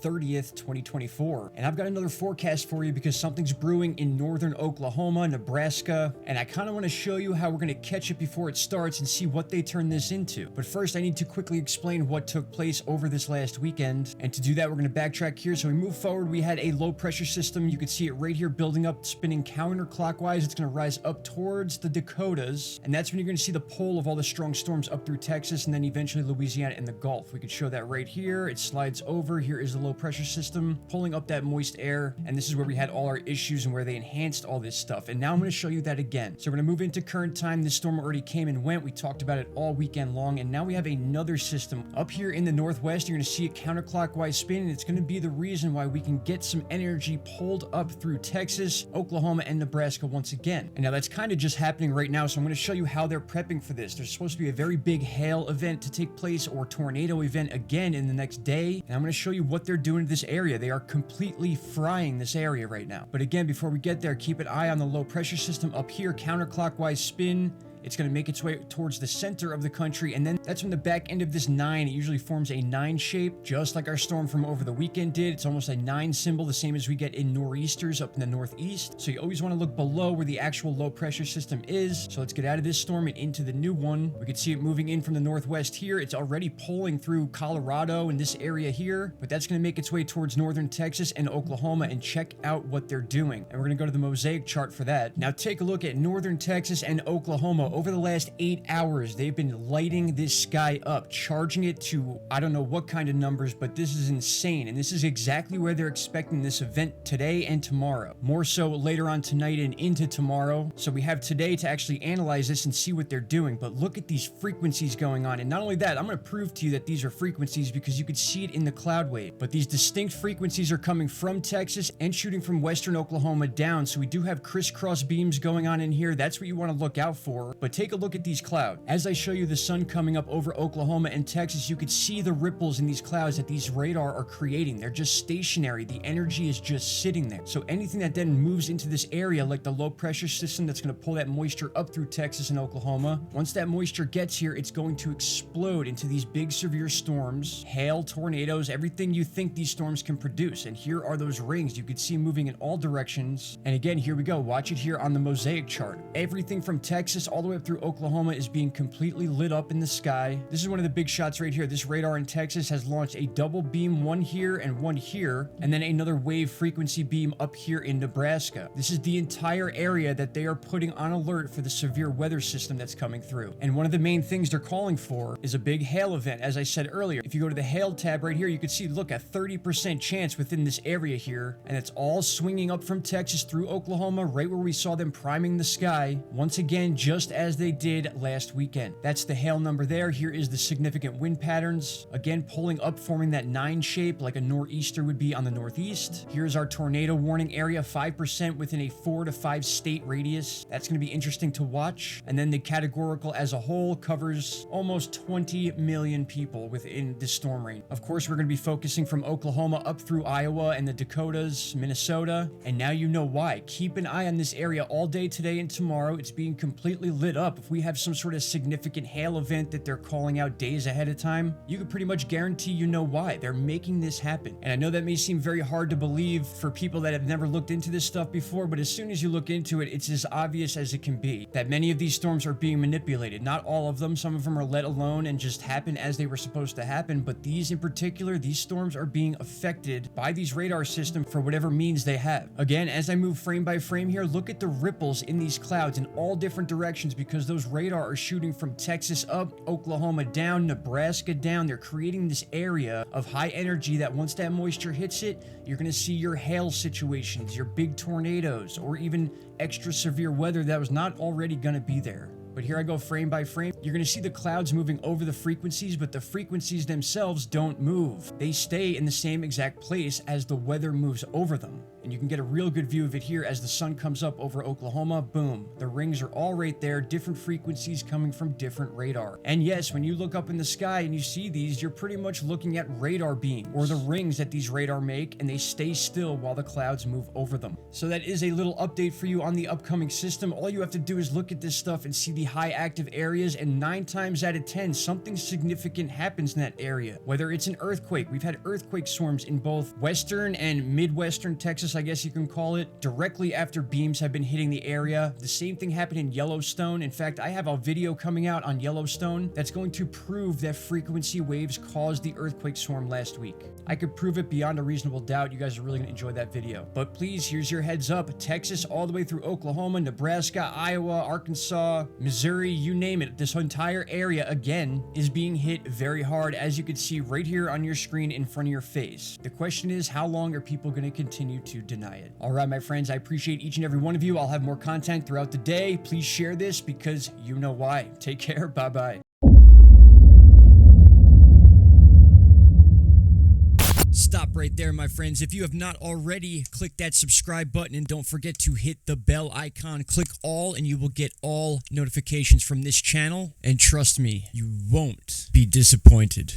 30th, 2024. And I've got another forecast for you because something's brewing in northern Oklahoma, Nebraska, and I kind of want to show you how we're going to catch it before it starts and see what they turn this into. But first, I need to quickly explain what took place over this last weekend. And to do that, we're going to backtrack here. So we move forward, we had a low pressure system. You can see it right here building up, spinning counterclockwise. It's going to rise up towards the Dakotas. And that's when you're going to see the pole of all the strong storms up through Texas and then eventually Louisiana and the Gulf. We could show that right here. It slides over. Here is the low pressure system pulling up that moist air. And this is where we had all our issues and where they enhanced all this stuff. And now I'm going to show you that again. So we're going to move into current time. This storm already came and went. We talked about it all weekend long. And now we have another system up here in the northwest. You're going to see it counterclockwise spin. And it's going to be the reason why we can get some energy pulled up through Texas, Oklahoma, and Nebraska once again. And now that's kind of just happening right now. So I'm going to show you how they're prepping for this. There's supposed to be a very big hail event to take place or tornado event again in the next day. And I'm going to show you what they're doing to this area. They are completely frying this area right now. But again, before we get there, keep an eye on the low pressure system up here, counterclockwise spin. It's going to make its way towards the center of the country, and then that's when the back end of this 9, it usually forms a 9 shape, just like our storm from over the weekend did. It's almost a 9 symbol, the same as we get in nor'easters up in the northeast. So you always want to look below where the actual low pressure system is. So let's get out of this storm and into the new one. We can see it moving in from the northwest here. It's already pulling through Colorado in this area here, but that's going to make its way towards northern Texas and Oklahoma, and check out what they're doing. And we're going to go to the mosaic chart for that. Now take a look at northern Texas and Oklahoma. Over the last 8 hours, they've been lighting this sky up, charging it to, I don't know what kind of numbers, but this is insane. And this is exactly where they're expecting this event today and tomorrow. More so later on tonight and into tomorrow. So we have today to actually analyze this and see what they're doing. But look at these frequencies going on. And not only that, I'm going to prove to you that these are frequencies because you could see it in the cloud wave. But these distinct frequencies are coming from Texas and shooting from western Oklahoma down. So we do have crisscross beams going on in here. That's what you want to look out for. But take a look at these clouds. As I show you the sun coming up over Oklahoma and Texas, you could see the ripples in these clouds that these radar are creating. They're just stationary. The energy is just sitting there. So anything that then moves into this area, like the low pressure system that's going to pull that moisture up through Texas and Oklahoma, once that moisture gets here, it's going to explode into these big severe storms, hail, tornadoes, everything you think these storms can produce. And here are those rings you could see moving in all directions. And again, here we go. Watch it here on the mosaic chart. Everything from Texas all the way up through Oklahoma is being completely lit up in the sky. This is one of the big shots right here. This radar in Texas has launched a double beam, one here and one here, and then another wave frequency beam up here in Nebraska. This is the entire area that they are putting on alert for the severe weather system that's coming through. And one of the main things they're calling for is a big hail event. As I said earlier, if you go to the hail tab right here, you can see, look, a 30% chance within this area here, and it's all swinging up from Texas through Oklahoma, right where we saw them priming the sky, once again, just as they did last weekend. That's the hail number there. Here is the significant wind patterns. Again, pulling up, forming that 9 shape like a nor'easter would be on the northeast. Here's our tornado warning area, 5% within a 4 to 5 state radius. That's going to be interesting to watch. And then the categorical as a whole covers almost 20 million people within this storm range. Of course, we're going to be focusing from Oklahoma up through Iowa and the Dakotas, Minnesota, and now you know why. Keep an eye on this area all day today and tomorrow. It's being completely lit up. If we have some sort of significant hail event that they're calling out days ahead of time, you can pretty much guarantee you know why. They're making this happen. And I know that may seem very hard to believe for people that have never looked into this stuff before, but as soon as you look into it, it's as obvious as it can be that many of these storms are being manipulated. Not all of them. Some of them are let alone and just happen as they were supposed to happen, but these in particular, these storms are being affected by these radar systems for whatever means they have. Again, as I move frame by frame here, look at the ripples in these clouds in all different directions because those radar are shooting from Texas up, Oklahoma down, Nebraska down. They're creating this area of high energy that once that moisture hits it, you're going to see your hail situations, your big tornadoes, or even extra severe weather that was not already going to be there. But here I go frame by frame. You're going to see the clouds moving over the frequencies, but the frequencies themselves don't move. They stay in the same exact place as the weather moves over them. And you can get a real good view of it here as the sun comes up over Oklahoma. Boom. The rings are all right there, different frequencies coming from different radar. And yes, when you look up in the sky and you see these, you're pretty much looking at radar beams or the rings that these radar make, and they stay still while the clouds move over them. So that is a little update for you on the upcoming system. All you have to do is look at this stuff and see the high active areas and and 9 times out of 10, something significant happens in that area. Whether it's an earthquake, we've had earthquake swarms in both western and midwestern Texas, I guess you can call it, directly after beams have been hitting the area. The same thing happened in Yellowstone. In fact, I have a video coming out on Yellowstone that's going to prove that frequency waves caused the earthquake swarm last week. I could prove it beyond a reasonable doubt. You guys are really going to enjoy that video. But please, here's your heads up. Texas all the way through Oklahoma, Nebraska, Iowa, Arkansas, Missouri, you name it. This entire area, again, is being hit very hard, as you can see right here on your screen in front of your face. The question is, how long are people going to continue to deny it? All right, my friends, I appreciate each and every one of you. I'll have more content throughout the day. Please share this because you know why. Take care. Bye-bye. Stop right there, my friends. If you have not already, click that subscribe button and don't forget to hit the bell icon. Click all and you will get all notifications from this channel. And trust me, you won't be disappointed.